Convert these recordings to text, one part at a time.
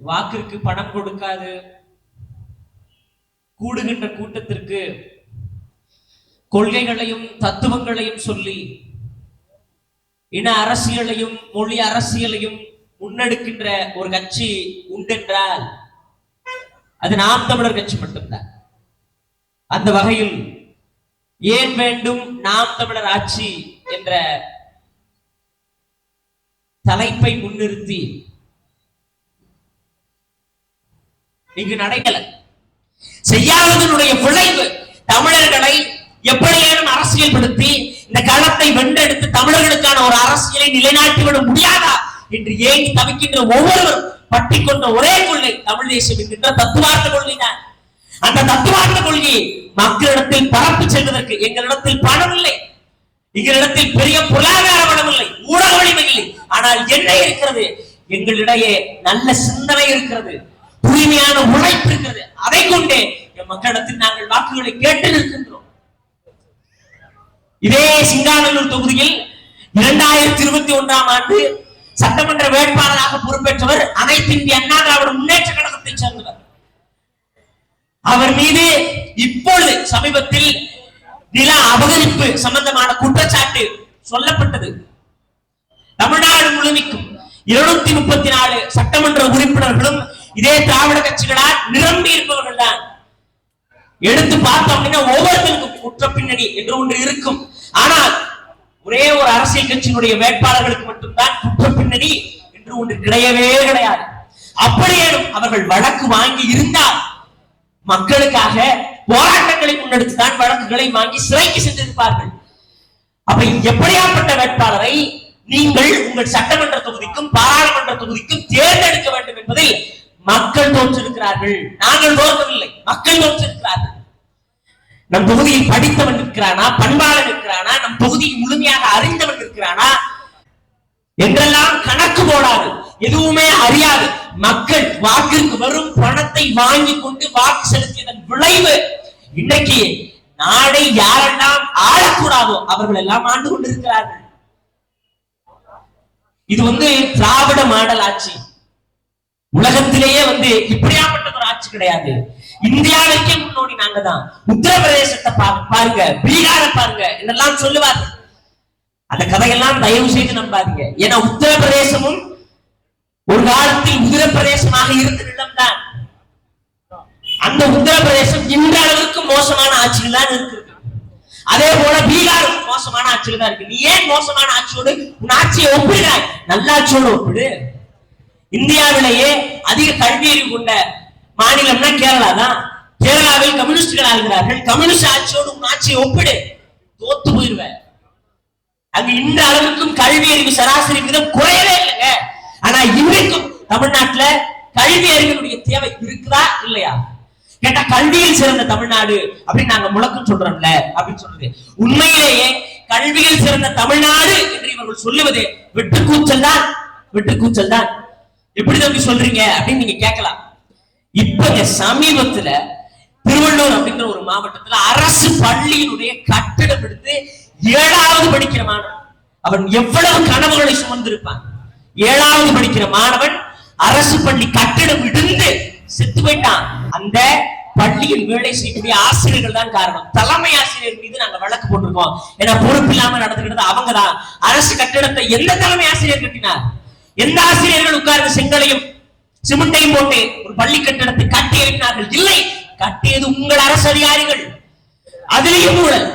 வாக்கிற்கு பணம் கொடுக்காது, கூடுகின்ற கூட்டத்திற்கு கொள்கைகளையும் தத்துவங்களையும் சொல்லி இன அரசியலையும் மொழி அரசியலையும் முன்னெடுக்கின்ற ஒரு கட்சி உண்டென்றால் அது நாம் தமிழர் கட்சி மட்டும்தான். அந்த வகையில் ஏன் வேண்டும் நாம் தமிழர் ஆட்சி என்ற தலைப்பை முன்னிறுத்தி இங்கு நடைபெற செய்யாததனுடைய விளைவு தமிழர்களை எப்படியேனும் அரசியல்படுத்தி இந்த களத்தை வென்றெடுத்து தமிழர்களுக்கான ஒரு அரசியலை நிலைநாட்டிவிட முடியாதா என்று ஏங்கி தவிக்கின்ற ஒவ்வொருவரும் பற்றி கொண்ட ஒரே கொள்கை தமிழ் தேசியம் என்கின்ற தத்துவார்த்த கொள்கைதான். அந்த தத்துவார்த்த கொள்கையை மக்களிடத்தில் பரப்பு செல்வதற்கு எங்களிடத்தில் பணம் இல்லை, எங்களிடத்தில் பெரிய பொருளாதார வளம் இல்லை, ஊடக வலிமை இல்லை. ஆனால் என்ன இருக்கிறது? எங்களிடையே நல்ல சிந்தனை இருக்கிறது, தூய்மையான உழைப்பு இருக்கிறது. அதை கொண்டே என் மக்களிடத்தில் நாங்கள் வாக்குகளை கேட்டு நிற்கின்றோம். இதே சிங்காநல்லூர் தொகுதியில் 2021ஆம் ஆண்டு சட்டமன்ற வேட்பாளராக பொறுப்பேற்றவர் அனைத்து இந்திய அண்ணா திராவிட முன்னேற்ற கழகத்தை சேர்ந்தவர். அவர் மீது இப்பொழுது சமீபத்தில் நில அபகரிப்பு சம்பந்தமான குற்றச்சாட்டு சொல்லப்பட்டது. தமிழ்நாடு முழுமைக்கும் 234 சட்டமன்ற உறுப்பினர்களும் இதே திராவிட கட்சிகளால் நிரம்பி இருப்பவர்கள் தான். எடுத்து பார்த்தோம் அப்படின்னா ஒவ்வொருத்தருக்கும் குற்ற பின்னணி என்று ஒன்று இருக்கும். ஆனால் ஒரே ஒரு அரசியல் கட்சியினுடைய வேட்பாளர்களுக்கு மட்டும்தான் குற்ற பின்னணி என்று ஒன்று கிடையவே கிடையாது. அப்படியே அவர்கள் வழக்கு வாங்கி இருந்தால் மக்களுக்காக போராட்டங்களை முன்னெடுத்துதான் வழக்குகளை வாங்கி சிறைக்கு சென்றிருப்பார்கள். அப்ப எப்படியாப்பட்ட வேட்பாளரை நீங்கள் உங்கள் சட்டமன்ற தொகுதிக்கும் பாராளுமன்ற தொகுதிக்கும் தேர்ந்தெடுக்க வேண்டும் என்பதில் மக்கள் தோற்றிருக்கிறார்கள். நாங்கள் தோற்றவில்லை, மக்கள் தோற்றிருக்கிறார்கள். நம் தொகுதியில் படித்தவன் இருக்கிறானா, பண்பாளன் இருக்கிறானா, நம் தொகுதியை முழுமையாக அறிந்தவன் இருக்கிறானா என்றெல்லாம் கணக்கு போடாது, எதுவுமே அறியாது மக்கள் வாக்கிற்கு வரும் பணத்தை வாங்கி கொண்டு வாக்கு செலுத்தியதன் விளைவு இன்னைக்கு நாடை யாரெல்லாம் ஆளக்கூடாதோ அவர்கள் எல்லாம் ஆண்டு கொண்டிருக்கிறார்கள். இது திராவிட மாடல் ஆட்சி. உலகத்திலேயே இப்படியாப்பட்ட ஒரு ஆட்சி கிடையாது. இந்தியாவிற்கே முன்னோடி நாங்க தான். உத்தரப்பிரதேசத்தை பாருங்க, பீகார பாருங்க என்னெல்லாம் சொல்லுவார்கள். அந்த கதையெல்லாம் தயவு செய்து நம்பாதீங்க. ஏன்னா உத்தரப்பிரதேசமும் ஒரு காலத்தில் உத்தரப்பிரதேசமாக இருந்த இடம்தான். அந்த உத்தரப்பிரதேசம் இந்த அளவுக்கு மோசமான ஆட்சியில் தான் இருக்கு. அதே போல பீகார் மோசமான ஆட்சியில் தான் இருக்கு. நீ ஏன் மோசமான ஆட்சியோடு உன் ஆட்சியை ஒப்பிடுறாய்? நல்ல ஆட்சியோடு ஒப்பிடு. இந்தியாவிலேயே அதிக கல்வியறிவு கொண்ட மாநிலம்னா கேரளா தான். கேரளாவில் கம்யூனிஸ்டுகள் ஆகிறார்கள். கம்யூனிஸ்ட் ஆட்சியோடு உன் ஆட்சியை ஒப்பிடு, தோத்து போயிருவேன். அங்கு இந்த அளவுக்கும் கல்வி அறிவு சராசரி விதம் குறையவே இல்லைங்க. ஆனா இன்றைக்கும் தமிழ்நாட்டுல கல்வி அறிவினுடைய தேவை இருக்குதா இல்லையா கேட்டா, கல்வியில் சிறந்த தமிழ்நாடு அப்படின்னு நாங்க முழக்கம் சொல்றோம்ல அப்படின்னு சொல்றது. உண்மையிலேயே கல்வியில் சிறந்த தமிழ்நாடு என்று இவர்கள் சொல்லுவது வெட்டுக்கூச்சல் தான், வெட்டுக்கூச்சல் தான். எப்படி தம்பி சொல்றீங்க அப்படின்னு நீங்க கேட்கலாம். இப்ப சமீபத்துல திருவள்ளூர் அப்படிங்கிற ஒரு மாவட்டத்துல அரசு பள்ளியினுடைய கட்டிடம் எடுத்து 7வது படிக்கிற மாணவன், அவன் எவ்வளவு கனவுகளை சுமந்திருப்பான். 7வது படிக்கிற மாணவன் அரசு பள்ளி கட்டிடம் இடிந்து செத்து போயிட்டான். அந்த பள்ளியில் வேலை செய்யக்கூடிய ஆசிரியர்கள் தான் காரணம். தலைமை ஆசிரியர் மீது நாங்க வழக்கு போட்டிருக்கோம். ஏன்னா பொறுப்பு இல்லாம நடந்துக்கிறது அவங்கதான். அரசு கட்டிடத்தை எந்த தலைமை ஆசிரியர் கட்டினார்? எந்த ஆசிரியர்கள் உட்கார்ந்து செங்கலையும் சிமெண்டையும் போட்டு ஒரு பள்ளி கட்டிடத்தை கட்டி எழுப்பினார்கள்? இல்லை, கட்டியது உங்கள் அரசு அதிகாரிகள். அதிலேயும் ஊழல்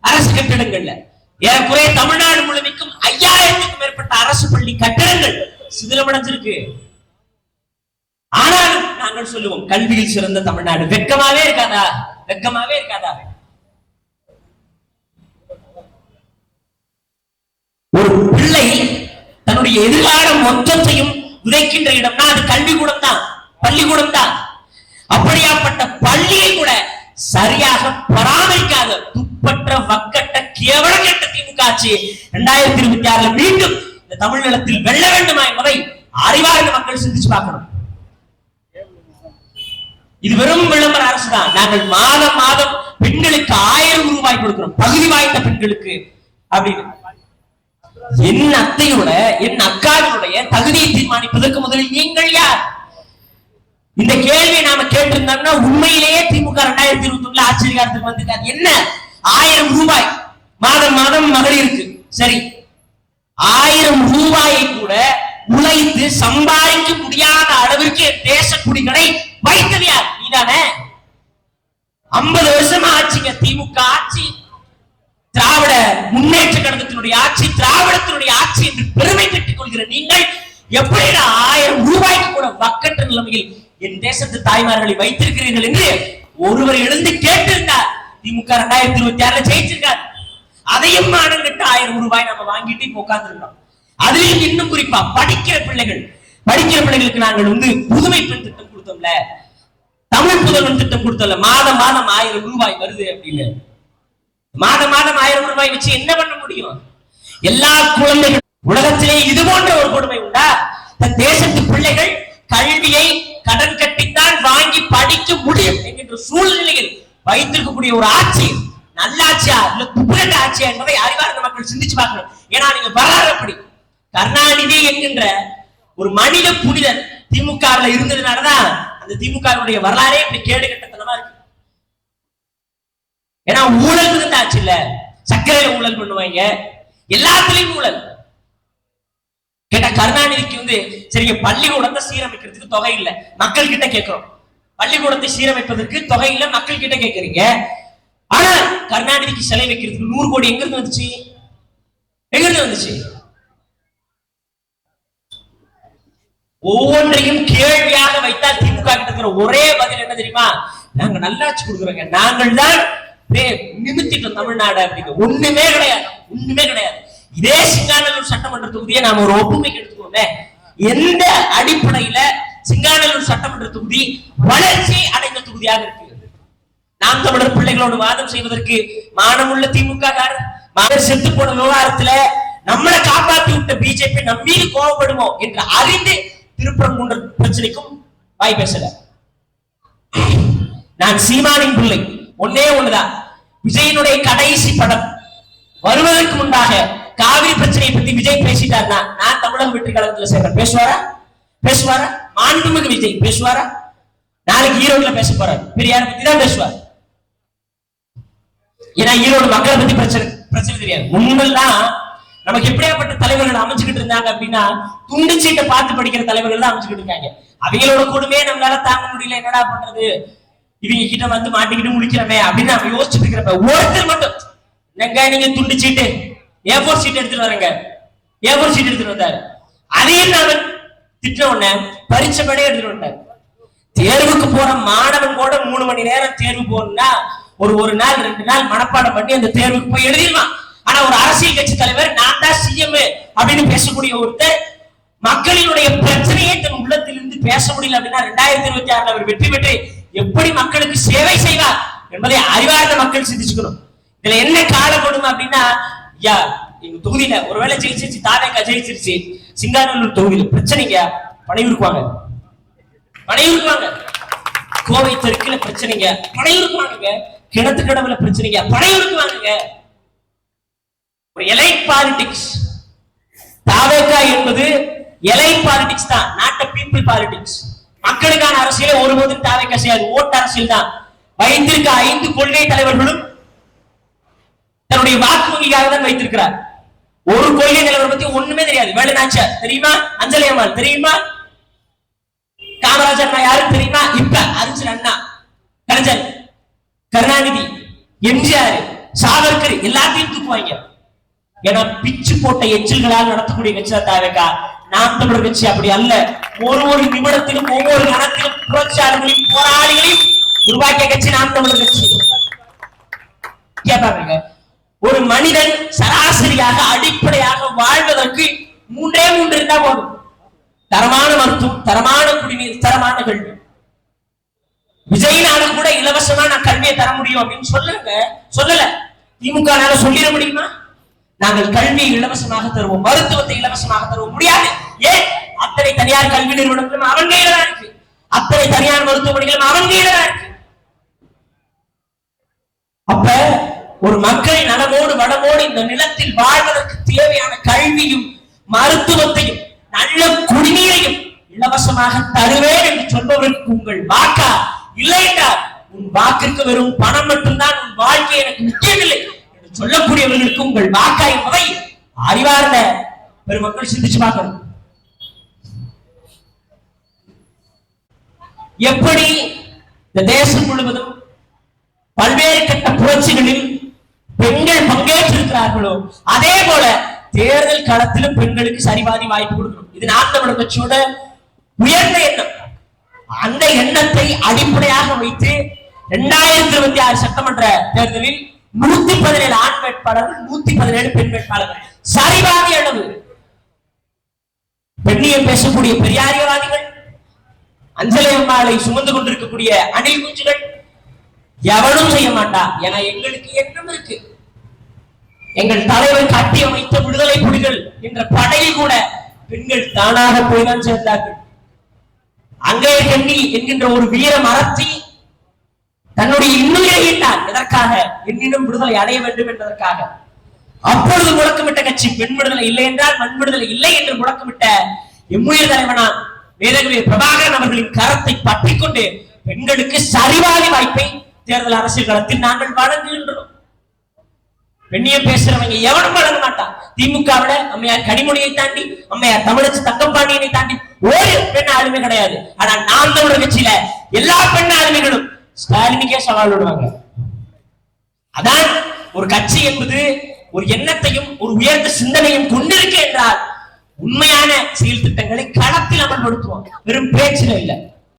அரசு கட்டிடங்கள்ல. ஏறக்குறைய தமிழ்நாடு முழுமைக்கும் 5000க்கும் மேற்பட்ட அரசு பள்ளி கட்டிடங்கள் சிதிலமடைஞ்சிருக்கு. ஆனாலும் நாங்கள் சொல்லுவோம் கல்வியில் சிறந்த தமிழ்நாடு. வெட்கமாவே இருக்காதா? வெட்கமாவே இருக்காதா? ஒரு பிள்ளை தன்னுடைய எதிர்காலம் மொத்தத்தையும் விதைக்கின்ற இடம்னா அது கல்விக்கூடம் தான், பள்ளிக்கூடம் தான். அப்படியாப்பட்ட பள்ளியை கூட சரியாக பராமரிக்காத துப்பற்ற வக்கட்ட கேவல கெட்ட திமுக ஆட்சி 2026 மீண்டும் இந்த தமிழ் நிலத்தில் வெல்ல வேண்டுமா என்பதை அறிவார்ந்த மக்கள் சிந்திச்சு பார்க்கணும். இது வெறும் விளம்பர அரசு தான். நாங்கள் மாதம் மாதம் பெண்களுக்கு 1000 ரூபாய் கொடுக்கிறோம், பகுதி வாய்ந்த பெண்களுக்கு அப்படின்னு. என் அத்தையோட என் அக்காவினுடைய தகுதியை தீர்மானிப்பதற்கு முதலில் நீங்கள் யார்? இந்த கேள்வியை நாம கேட்டிருந்தோம்னா உண்மையிலேயே திமுக 2021 ஆட்சி அதிகாரத்துக்கு வந்திருக்காது. என்ன 1000 ரூபாய் மாதம் மாதம் மகளிருக்கு, சரி 1000 ரூபாயை கூட உழைத்து சம்பாதிக்க முடியாத அளவிற்கு தேச குடிகளை வைத்தது யார்? நீதானே. 50 வருஷமா ஆட்சிங்க திமுக ஆட்சி, திராவிட முன்னேற்ற கழகத்தினுடைய ஆட்சி, திராவிடத்தினுடைய ஆட்சி என்று பெருமை பெற்றுக் கொள்கிற நீங்கள் எப்படி 1000 ரூபாய்க்கு கூட வக்கற்ற நிலைமையில் என் தேசத்து தாய்மார்களை வைத்திருக்கிறீர்கள் என்று ஒருவர் எழுந்து கேட்டிருந்தார். திமுக 2026 ஜெயிச்சிருக்கார். அதையும் மானம் கட்டு 1000 ரூபாய் நம்ம வாங்கிட்டு உட்கார்ந்துருக்கோம். அதுலயும் இன்னும் குறிப்பா படிக்கிற பிள்ளைகளுக்கு நாங்கள் புதுமை பெண் திட்டம் கொடுத்தோம்ல, தமிழ் புதல்வன் திட்டம் கொடுத்தோம்ல, மாதம் மாதம் 1000 ரூபாய் வருது அப்படின்னு. மாதம் மாதம் 1000 ரூபாய் வச்சு என்ன பண்ண முடியும்? எல்லா குழந்தைகள் உலகத்திலே இது போன்ற ஒரு கொடுமை உண்டா? தேசத்து பிள்ளைகள் கல்வியை கடன் கட்டித்தான் வாங்கி படிக்க முடியும் என்கின்ற சூழ்நிலையில் வைத்திருக்கக்கூடிய ஒரு ஆட்சி நல்லாட்சியா இல்ல துப்புரட்ட ஆட்சியா என்பதை அறிவார்ந்த மக்கள் சிந்திச்சு பார்க்கணும். ஏன்னா நீங்க வரலாறு அப்படி கருணாநிதி என்கின்ற ஒரு மனித புனிதர் திமுக இருந்ததுனாலதான் அந்த திமுக வரலாறே இப்படி கேடு கட்டத்தனமா இருக்கு. ஏன்னா ஊழல் இருந்த ஆட்சி இல்ல, சர்க்கரையில ஊழல் பண்ணுவாங்க, எல்லாத்துலயும் ஊழல். கேட்டா கருணாநிதிக்கு சரிங்க பள்ளிக்கூடத்தை சீரமைக்கிறதுக்கு தொகை இல்ல, மக்கள் கிட்ட கேட்கிறோம். பள்ளிக்கூடத்தை சீரமைப்பதற்கு தொகை இல்ல, மக்கள் கிட்ட கேட்கறீங்க. ஆனா கருணாநிதிக்கு சிலை வைக்கிறதுக்கு 100 கோடி எங்க இருந்து வந்துச்சு? ஒவ்வொன்றையும் கேள்வியாக வைத்தால் திமுக கிட்ட இருக்கிற ஒரே பதில் என்ன தெரியுமா? நாங்க நல்லாட்சி கொடுக்குறோங்க, நாங்கள் தான் நிமித்திட்டோம் தமிழ்நாடு அப்படின்னு. ஒண்ணுமே கிடையாது. இதே சிங்காநல்லூர் சட்டமன்ற தொகுதியை நாம ஒரு ஒப்புமைக்கு எடுத்துக்கோமே. எந்த அடிப்படையில சிங்காநல்லூர் சட்டமன்ற தொகுதி வளர்ச்சி அடைந்த தொகுதியாக இருக்கு? நாம் தமிழர் பிள்ளைகளோடு வாதம் செய்வதற்கு மானமுள்ள திமுக செத்து போன விவகாரத்துல நம்மளை காப்பாற்றி விட்ட பிஜேபி நம் மீது கோபப்படுமோ என்று அறிந்து திருப்பரங்குன்ற பிரச்சனைக்கும் வாய் பேசல. நான் சீமானின் பிள்ளை, ஒன்னே ஒண்ணுதான். விஜயனுடைய கடைசி படம் வருவதற்கு முன்பாக காவிரி பிரச்சனையை பத்தி விஜய் பேசிட்டார்னா நான் தமிழக வெற்றி கழகத்துல சேர்றேன். பேசுவாரா? மாண்புமிகு விஜய் பேசுவாரா? நாளைக்கு ஈரோடுல பேச போறாரு, பெரியார பத்தி தான் பேசுவார். ஏன்னா ஈரோடு மக்களை பத்தி பிரச்சனை தெரியாது. முன்னெல்லாம் நமக்கு எப்படியாப்பட்ட தலைவர்கள் அமைச்சுக்கிட்டு இருந்தாங்க அப்படின்னா துண்டு சீட்டை பார்த்து படிக்கிற தலைவர்கள் தான் அமைச்சுக்கிட்டு இருக்காங்க. அவங்களோட கொடுமையே நம்மளால தாங்க முடியல, என்னடா பண்றது, இவங்க கிட்ட மாட்டிக்கிட்டு முடிக்கிறமே அப்படின்னு நம்ம யோசிச்சுட்டு இருக்கிறப்ப ஒருத்தர் மட்டும் நீங்க துண்டு சீட்டு A4 சீட் எடுத்துட்டு வரங்க, A4 சீட் எடுத்துட்டு வந்தாரு. அதையும் அவன் திட்ட உடனே பரீட்சை படையே எடுத்துட்டு வந்தார். தேர்வுக்கு போற மாணவன் கூட 3 மணி நேரம் தேர்வு போகணும்னா ஒரு நாள் 2 நாள் மனப்பாடம் பண்ணி அந்த தேர்வுக்கு போய் எழுதிடுவான். ஆனா ஒரு அரசியல் கட்சி தலைவர் நான் தான் சிஎம் அப்படின்னு பேசக்கூடிய ஒருத்தர் மக்களினுடைய பிரச்சனையை தன் உள்ளத்திலிருந்து பேச முடியல அப்படின்னா 2026 அவர் வெற்றி பெற்று எப்படி மக்களுக்கு சேவை செய்வார் என்பதை அறிவார்ந்த மக்கள் சிந்திச்சுக்கணும். இதுல என்ன கால கொடுமை அப்படின்னா, எங்க தொகுதியில ஒருவேளை ஜெயிச்சிருச்சு, தாவேக்கா ஜெயிச்சிருச்சு, சிங்காநல்லூர் தொகுதியில பிரச்சனைங்க, பனையூருக்குவாங்க, கோவை தெற்குல பிரச்சனைங்க, பனையூருக்குவாங்க, கிணத்து கடவுல பிரச்சனைங்க, பனையூருக்குவாங்க. ஒரு எலைட் பாலிடிக்ஸ். தாவேக்கா என்பது எலைட் பாலிடிக்ஸ் தான், நாட் பீப்புள் பாலிடிக்ஸ். மக்களுக்கான அரசியலை ஒருபோதும் தாவேக்கா செய்யாது, ஓட்டு அரசியல் தான். வைத்திருக்க 5 கொள்கை தலைவர்களும் தன்னுடைய வாக்கு வங்கிக்காக தான் வைத்திருக்கிறார். ஒரு கொள்கை தலைவர் பத்தி ஒண்ணுமே தெரியாது. வேலுநாச்சியார் தெரியுமா? அஞ்சலி அம்மாள் தெரியுமா? காமராஜர் யாரும் தெரியுமா? இப்ப அறிஞர் அண்ணா, கலைஞர், கருணாநிதி, எம்ஜிஆர், சாவர்கர் எல்லாத்தையும் தூக்குவாங்க. ஏன்னா பிச்சு போட்ட எச்சில்களால் நடத்தக்கூடிய கட்சி தான் தாவேக்கா. நாம் தமிழர் கட்சி அப்படி அல்ல. ஒரு நிமிடத்திலும் ஒவ்வொரு கணத்திலும் புரட்சியாளர்களையும் போராளிகளையும் உருவாக்கிய கட்சி நாம் தமிழர் கட்சி. கேட்பாங்க, ஒரு மனிதன் சராசரியாக அடிப்படையாக வாழ்வதற்கு 3 இருந்தா போதும். தரமான மருத்துவம், தரமான குடிநீர், தரமான கல்வி. விஜயினால கூட இலவசமா நான் கல்வியை தர முடியும் அப்படின்னு சொல்லல. திமுக சொல்லிட முடியுமா? நாங்கள் கல்வியை இலவசமாக தருவோம், மருத்துவத்தை இலவசமாக தருவோம். முடியாது. ஏன்? அத்தனை தனியார் கல்வி நிறுவனங்களும் அவன் கையில தான் இருக்கு, அத்தனை தனியார் மருத்துவமனைகளும் அவன் கையில தான் இருக்கு. அப்ப ஒரு மக்களின் நலமோடு வளமோடு இந்த நிலத்தில் வாழ்வதற்கு தேவையான கல்வியும் மருத்துவத்தையும் நல்ல குடிநீரையும் இலவசமாக தருவேன் என்று சொல்பவருக்கு உங்கள் வாக்கா? இல்லை என்றால் உன் வாக்கிற்கு வெறும் பணம் மட்டும்தான், உன் வாழ்க்கை எனக்கு முக்கியமில்லை என்று சொல்லக்கூடியவர்களுக்கு உங்கள் வாக்கா என்பதை அறிவார்ந்த பெருமக்கள் சிந்திச்சு பார்க்கணும். எப்படி இந்த தேசம் முழுவதும் பல்வேறு கட்ட புரட்சிகளில் பெண்கள் பங்கேற்றிருக்கிறார்களோ அதே போல தேர்தல் களத்திலும் பெண்களுக்கு சரிபாதி வாய்ப்பு கொடுக்கணும். இது நாம் தமிழர் கட்சியோட உயர்ந்த எண்ணம். அந்த எண்ணத்தை அடிப்படையாக வைத்து 2026 சட்டமன்ற தேர்தலில் 117 ஆண் வேட்பாளர்கள், 117 பெண் வேட்பாளர்கள், சரிபாதி அளவு. பெண்ணியம் பேசக்கூடிய பெரியாரியவாதிகள், அஞ்சலி அம்மாளை சுமந்து கொண்டிருக்கக்கூடிய அணில் குஞ்சுகள் எவனும் செய்ய மாட்டா. ஏன்னா எங்களுக்கு எண்ணம் இருக்கு. எங்கள் தலைவர் கட்டி அமைத்த விடுதலை புலிகள் என்ற படையில் கூட பெண்கள் தானாக போய்தான் சேர்ந்தார்கள். அங்கே கண்ணி என்கின்ற ஒரு வீர மரத்தி தன்னுடைய இன்னுயிரை ஈட்டார். எதற்காக? என்னிடம் விடுதலை அடைய வேண்டும் என்பதற்காக. அப்பொழுது முழக்கமிட்ட கட்சி பெண் விடுதலை இல்லை என்றால் மண் விடுதலை இல்லை என்று முழக்கமிட்ட எம்முயிர் தலைவனா வேதகிரி பிரபாகரன் அவர்களின் கரத்தை பற்றிக்கொண்டு பெண்களுக்கு சரிவாதி வாய்ப்பை தேர்தல் அரசியல் களத்தில் நாங்கள் வழங்குகின்றோம். பெண்ணியம் பேசுறவங்க எவனும் வழங்க மாட்டான். திமுகவிட அம்மையார் கனிமொழியை தாண்டி, அம்மையார் தமிழச்சி தங்கப்பாண்டியனை தாண்டி ஒரு பெண் ஆளுமை கிடையாது. ஆனா நாம் தமிழர் கட்சியில எல்லா பெண் ஆளுமைகளும் ஸ்டாலினுக்கே சவால் விடுவாங்க. அதான் ஒரு கட்சி என்பது ஒரு எண்ணத்தையும் ஒரு உயர்ந்த சிந்தனையும் கொண்டிருக்க என்றால் உண்மையான செயல் திட்டங்களை களத்தில் அமல்படுத்துவோம், வெறும் பேச்சில இல்லை.